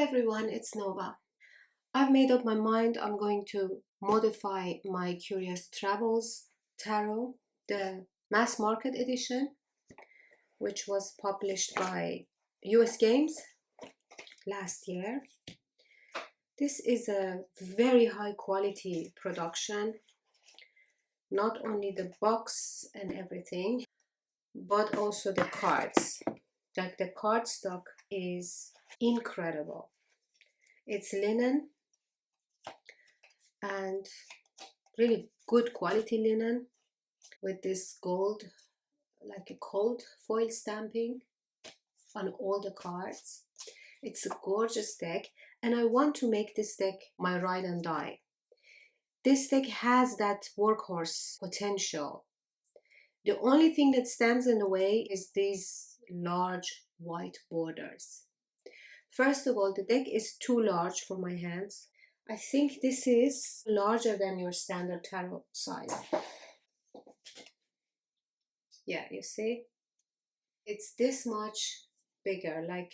everyone, it's Nova. I've made up my mind I'm going to modify my Curious Travels Tarot, the mass market edition, which was published by US Games last year. This is a very high quality production, not only the box and everything, but also the cards. Like the cardstock is incredible. It's linen and really good quality linen with this gold, like a gold foil stamping on all the cards. It's a gorgeous deck, and I want to make this deck my ride and die. This deck has that workhorse potential. The only thing that stands in the way is these large white borders. First of all, the deck is too large for my hands. I think this is larger than your standard tarot size. Yeah, you see? It's this much bigger, like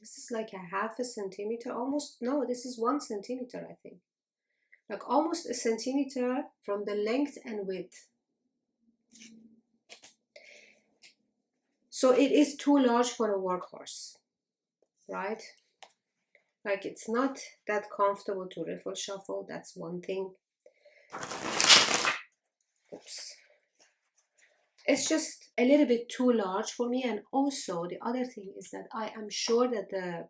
this is like a half a centimeter, almost. No, this is 1 centimeter, I think. Like almost a centimeter from the length and width. So it is too large for a workhorse, right? Like it's not that comfortable to riffle shuffle, that's one thing. Oops. It's just a little bit too large for me, and also the other thing is that I am sure that the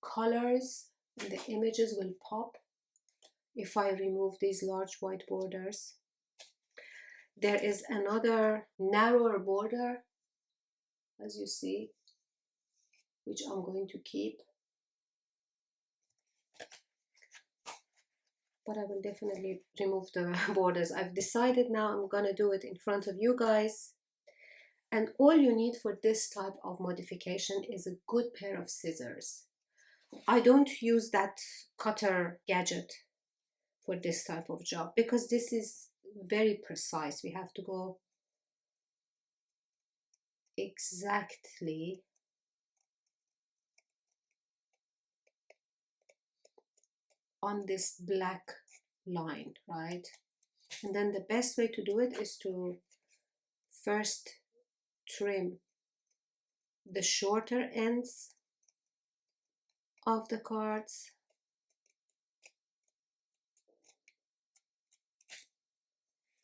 colors and the images will pop if I remove these large white borders. There is another narrower border, as you see, which I'm going to keep, but I will definitely remove the borders. I've decided now I'm gonna do it in front of you guys. And all you need for this type of modification is a good pair of scissors. I don't use that cutter gadget for this type of job because this is very precise. We have to go exactly on this black line, right? And then the best way to do it is to first trim the shorter ends of the cards,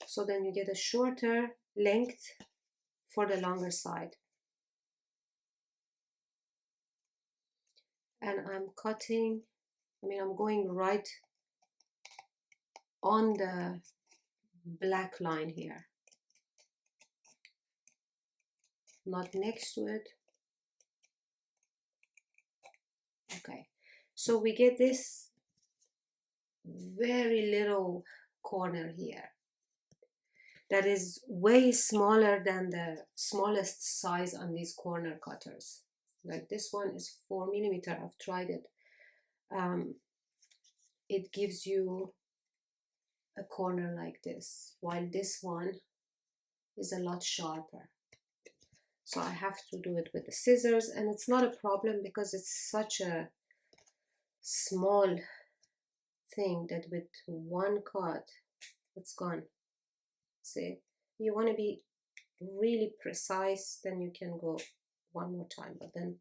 so then you get a shorter length for the longer side. And I'm cutting, I'm going right on the black line here, not next to it. Okay, so we get this very little corner here that is way smaller than the smallest size on these corner cutters. Like this one is 4 millimeter. I've tried it. It gives you a corner like this, while this one is a lot sharper. So I have to do it with the scissors, and it's not a problem because it's such a small thing that with one cut it's gone. See, you want to be really precise, then you can go one more time, but then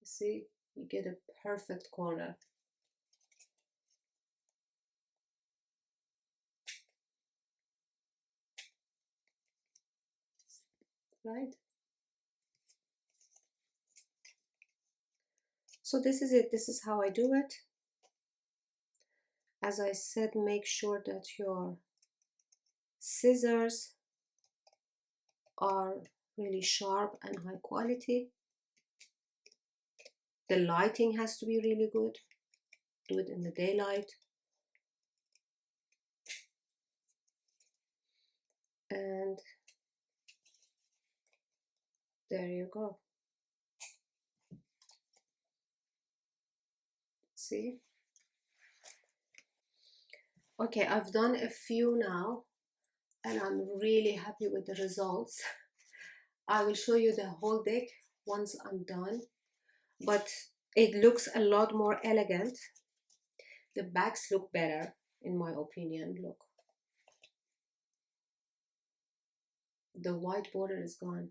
you see, you get a perfect corner. Right? So this is it. This is how I do it. As I said, make sure that your scissors are really sharp and high quality. The lighting has to be really good. Do it in the daylight. And there you go. See? Okay, I've done a few now, and I'm really happy with the results. I will show you the whole deck once I'm done, but It looks a lot more elegant. The backs look better, in my opinion. Look, the white border is gone.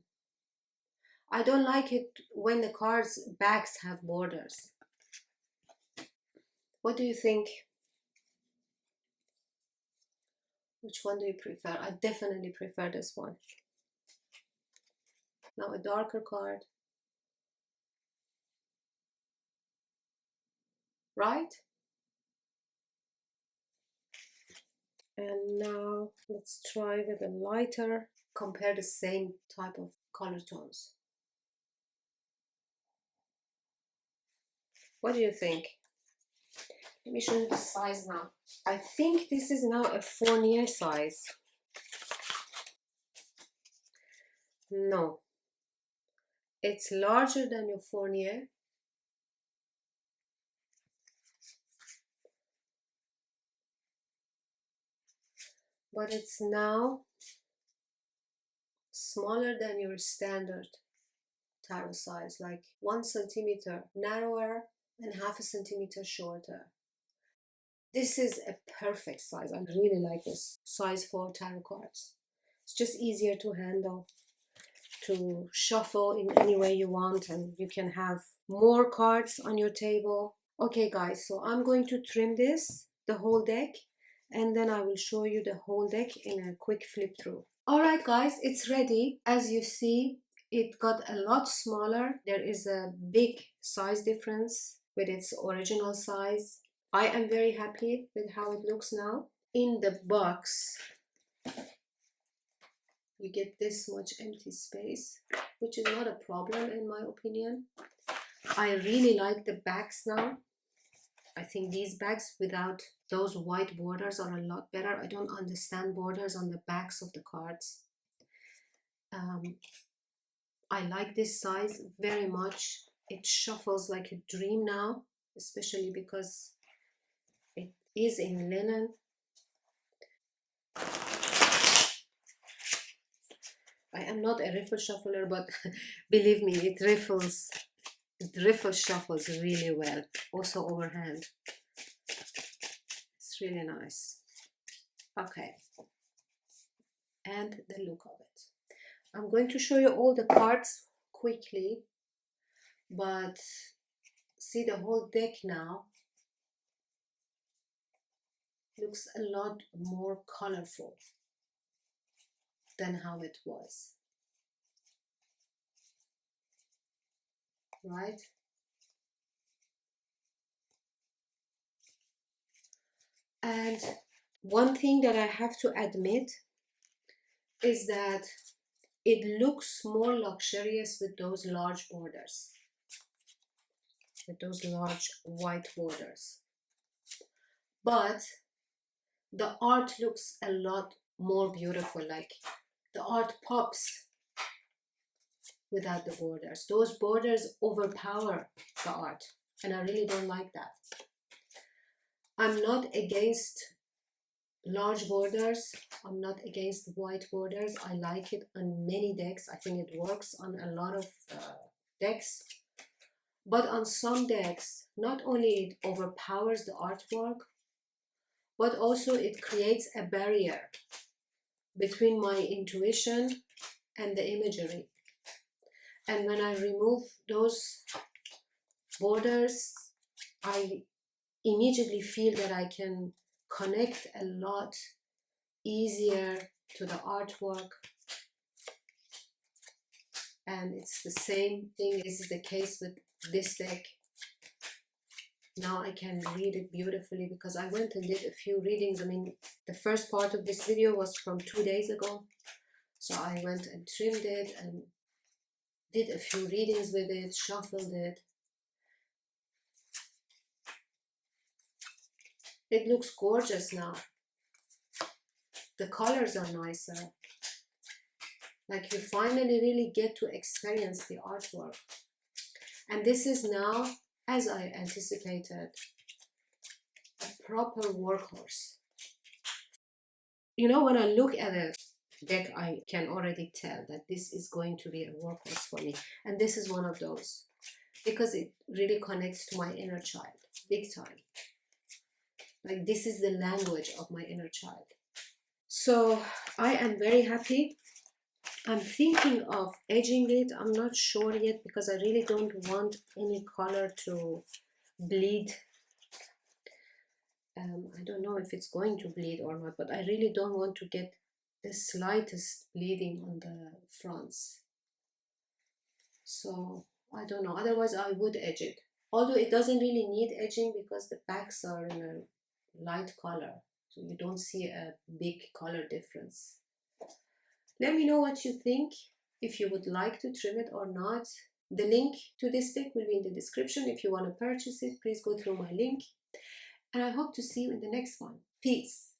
I don't like it when the cards backs have borders. What do you think? Which one do you prefer? I definitely prefer this one. Now a darker card, right? And now let's try with a lighter, compare the same type of color tones. What do you think? Let me show you the size now. I think this is now a Fournier size. No, it's larger than your Fournier. But it's now smaller than your standard tarot size, like 1 centimeter narrower and half a centimeter shorter. This is a perfect size. I really like this size for tarot cards. It's just easier to handle, to shuffle in any way you want, and you can have more cards on your table. Okay guys, so I'm going to trim this, the whole deck, and then I will show you the whole deck in a quick flip through. Alright guys, it's ready. As you see, it got a lot smaller. There is a big size difference with its original size. I am very happy with how it looks now. In the box, you get this much empty space, which is not a problem in my opinion. I really like the backs now. I think these bags without those white borders are a lot better. I don't understand borders on the backs of the cards. I like this size very much. It shuffles like a dream now, especially because it is in linen. I am not a riffle shuffler, but believe me, it riffle shuffles really well, also overhand. It's really nice. Okay, and the look of it. I'm going to show you all the cards quickly, but see the whole deck now looks a lot more colorful than how it was, right? And one thing that I have to admit is that it looks more luxurious with those large borders, with those large white borders. But the art looks a lot more beautiful, like the art pops without the borders. Those borders overpower the art, and I really don't like that. I'm not against large borders. I'm not against white borders. I like it on many decks. I think it works on a lot of decks. But on some decks, not only it overpowers the artwork, but also it creates a barrier between my intuition and the imagery. And when I remove those borders, I immediately feel that I can connect a lot easier to the artwork. And it's the same thing. This is the case with this deck. Now I can read it beautifully because I went and did a few readings. I mean, the first part of this video was from 2 days ago. So I went and trimmed it and did a few readings with it, shuffled it. It looks gorgeous now. The colors are nicer. Like you finally really get to experience the artwork. And this is now, as I anticipated, a proper workhorse. You know, when I look at a deck, I can already tell that this is going to be a workhorse for me. And this is one of those. because it really connects to my inner child, big time. Like this is the language of my inner child. So I am very happy. I'm thinking of edging it. I'm not sure yet because I really don't want any color to bleed. I don't know if it's going to bleed or not, but I really don't want to get the slightest bleeding on the fronts. So I don't know. Otherwise I would edge it. Although it doesn't really need edging because the backs are in a light color. So you don't see a big color difference. Let me know what you think, if you would like to trim it or not. The link to this stick will be in the description. If you want to purchase it, please go through my link. And I hope to see you in the next one. Peace.